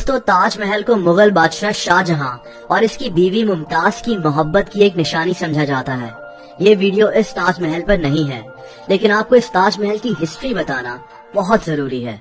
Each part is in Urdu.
دوستو، تاج محل کو مغل بادشاہ شاہ جہاں اور اس کی بیوی ممتاز کی محبت کی ایک نشانی سمجھا جاتا ہے۔ یہ ویڈیو اس تاج محل پر نہیں ہے، لیکن آپ کو اس تاج محل کی ہسٹری بتانا بہت ضروری ہے۔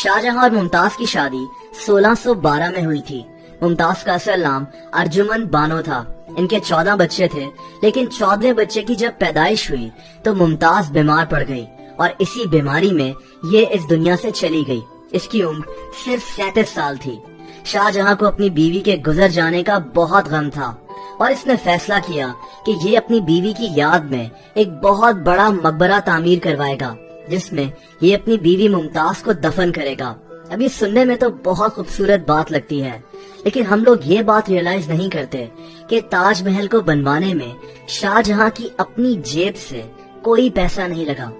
شاہ جہاں اور ممتاز کی شادی 1612 میں ہوئی تھی۔ ممتاز کا اصل نام ارجمن بانو تھا۔ ان کے 14 بچے تھے، لیکن 14ویں بچے کی جب پیدائش ہوئی تو ممتاز بیمار پڑ گئی اور اسی بیماری میں یہ اس دنیا سے چلی گئی۔ اس کی عمر صرف 37 سال تھی۔ شاہ جہاں کو اپنی بیوی کے گزر جانے کا بہت غم تھا اور اس نے فیصلہ کیا کہ یہ اپنی بیوی کی یاد میں ایک بہت بڑا مقبرہ تعمیر کروائے گا، جس میں یہ اپنی بیوی ممتاز کو دفن کرے گا۔ اب یہ سننے میں تو بہت خوبصورت بات لگتی ہے، لیکن ہم لوگ یہ بات ریئلائز نہیں کرتے کہ تاج محل کو بنوانے میں شاہ جہاں کی اپنی جیب سے کوئی پیسہ نہیں لگا۔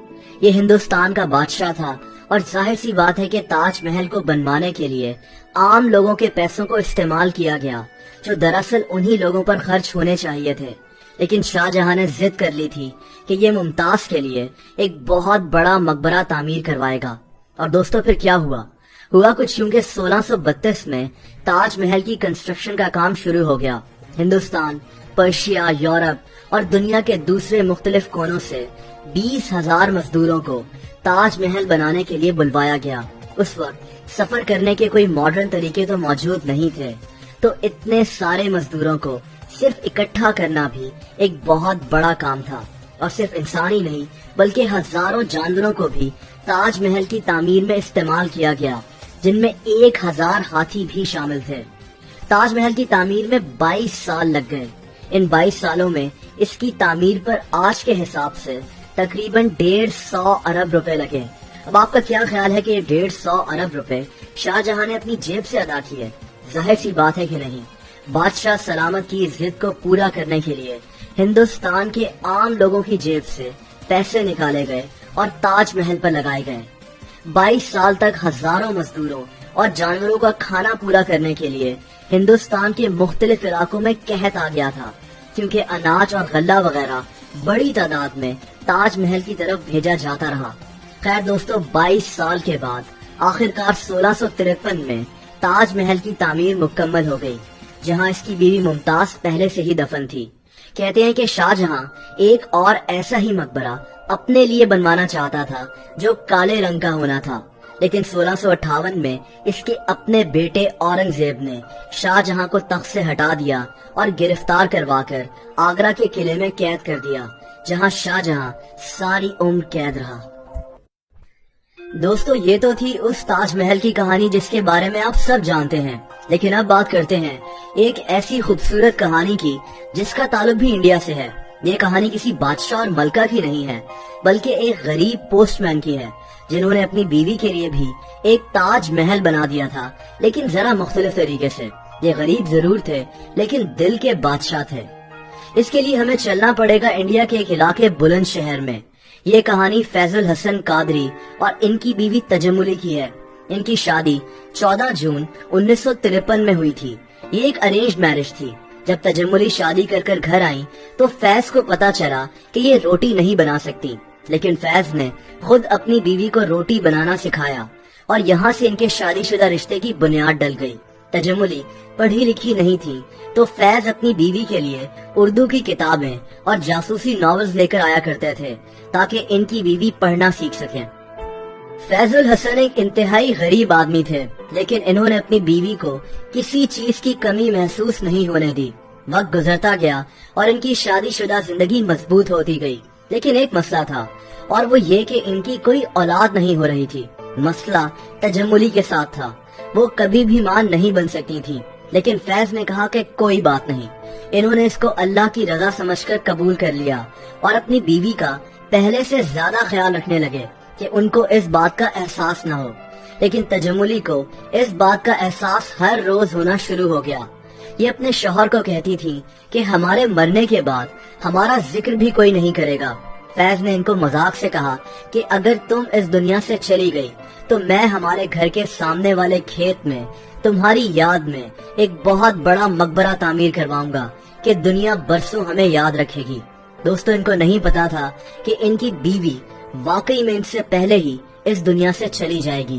یہ ہندوستان کا بادشاہ تھا اور ظاہر سی بات ہے کہ تاج محل کو بنوانے کے لیے عام لوگوں کے پیسوں کو استعمال کیا گیا، جو دراصل انہی لوگوں پر خرچ ہونے چاہیے تھے۔ لیکن شاہ جہاں نے ضد کر لی تھی کہ یہ ممتاز کے لیے ایک بہت بڑا مقبرہ تعمیر کروائے گا۔ اور دوستو پھر کیا ہوا کچھ یوں کہ 1632 میں تاج محل کی کنسٹرکشن کا کام شروع ہو گیا۔ ہندوستان، پرشیا، یورپ اور دنیا کے دوسرے مختلف کونوں سے 20,000 مزدوروں کو تاج محل بنانے کے لیے بلوایا گیا۔ اس وقت سفر کرنے کے کوئی ماڈرن طریقے تو موجود نہیں تھے، تو اتنے سارے مزدوروں کو صرف اکٹھا کرنا بھی ایک بہت بڑا کام تھا۔ اور صرف انسان ہی نہیں بلکہ ہزاروں جانوروں کو بھی تاج محل کی تعمیر میں استعمال کیا گیا، جن میں 1000 ہاتھی بھی شامل تھے۔ تاج محل کی تعمیر میں 22 سال لگ گئے۔ ان 22 سالوں میں اس کی تعمیر پر آج کے حساب سے تقریباً 150 ارب روپے لگے۔ اب آپ کا کیا خیال ہے کہ یہ 150 ارب روپے شاہ جہاں نے اپنی جیب سے ادا کیے؟ ظاہر سی بات ہے کہ نہیں۔ بادشاہ سلامت کی ضد کو پورا کرنے کے لیے ہندوستان کے عام لوگوں کی جیب سے پیسے نکالے گئے اور تاج محل پر لگائے گئے۔ 22 سال تک ہزاروں مزدوروں اور جانوروں کا کھانا پورا کرنے کے لیے ہندوستان کے مختلف علاقوں میں قحط آ گیا تھا، کیونکہ اناج اور غلہ وغیرہ بڑی تعداد میں تاج محل کی طرف بھیجا جاتا رہا۔ خیر دوستو، 22 سال کے بعد آخرکار 1653 میں تاج محل کی تعمیر مکمل ہو گئی، جہاں اس کی بیوی ممتاز پہلے سے ہی دفن تھی۔ کہتے ہیں کہ شاہ جہاں ایک اور ایسا ہی مقبرہ اپنے لیے بنوانا چاہتا تھا جو کالے رنگ کا ہونا تھا، لیکن 1658 میں اس کے اپنے بیٹے اورنگزیب نے شاہ جہاں کو تخت سے ہٹا دیا اور گرفتار کروا کر آگرہ کے قلعے میں قید کر دیا، جہاں شاہ جہاں ساری عمر قید رہا۔ دوستو، یہ تو تھی اس تاج محل کی کہانی جس کے بارے میں آپ سب جانتے ہیں، لیکن اب بات کرتے ہیں ایک ایسی خوبصورت کہانی کی جس کا تعلق بھی انڈیا سے ہے۔ یہ کہانی کسی بادشاہ اور ملکہ کی نہیں ہے، بلکہ ایک غریب پوسٹ مین کی ہے، جنہوں نے اپنی بیوی کے لیے بھی ایک تاج محل بنا دیا تھا، لیکن ذرا مختلف طریقے سے۔ یہ غریب ضرور تھے، لیکن دل کے بادشاہ تھے۔ اس کے لیے ہمیں چلنا پڑے گا انڈیا کے ایک علاقے بلند شہر میں۔ یہ کہانی فیض الحسن قادری اور ان کی بیوی تجملی کی ہے۔ ان کی شادی 14 جون 1953 میں ہوئی تھی۔ یہ ایک ارینجڈ میرج تھی۔ جب تجملی شادی کر کر گھر آئیں تو فیض کو پتا چلا کہ یہ روٹی نہیں بنا سکتی، لیکن فیض نے خود اپنی بیوی کو روٹی بنانا سکھایا اور یہاں سے ان کے شادی شدہ رشتے کی بنیاد ڈل گئی۔ تجملی پڑھی لکھی نہیں تھی، تو فیض اپنی بیوی کے لیے اردو کی کتابیں اور جاسوسی ناولز لے کر آیا کرتے تھے تاکہ ان کی بیوی پڑھنا سیکھ سکیں۔ فیض الحسن ایک انتہائی غریب آدمی تھے، لیکن انہوں نے اپنی بیوی کو کسی چیز کی کمی محسوس نہیں ہونے دی۔ وقت گزرتا گیا اور ان کی شادی شدہ زندگی مضبوط ہوتی گئی، لیکن ایک مسئلہ تھا، اور وہ یہ کہ ان کی کوئی اولاد نہیں ہو رہی تھی۔ مسئلہ تجملی کے ساتھ تھا، وہ کبھی بھی ماں نہیں بن سکتی تھی، لیکن فیض نے کہا کہ کوئی بات نہیں۔ انہوں نے اس کو اللہ کی رضا سمجھ کر قبول کر لیا اور اپنی بیوی کا پہلے سے زیادہ خیال رکھنے لگے کہ ان کو اس بات کا احساس نہ ہو۔ لیکن تجملی کو اس بات کا احساس ہر روز ہونا شروع ہو گیا۔ یہ اپنے شوہر کو کہتی تھی کہ ہمارے مرنے کے بعد ہمارا ذکر بھی کوئی نہیں کرے گا۔ فیض نے ان کو مذاق سے کہا کہ اگر تم اس دنیا سے چلی گئی تو میں ہمارے گھر کے سامنے والے کھیت میں تمہاری یاد میں ایک بہت بڑا مقبرہ تعمیر کرواؤں گا کہ دنیا برسوں ہمیں یاد رکھے گی۔ دوستو، ان کو نہیں پتا تھا کہ ان کی بیوی واقعی میں ان سے پہلے ہی اس دنیا سے چلی جائے گی۔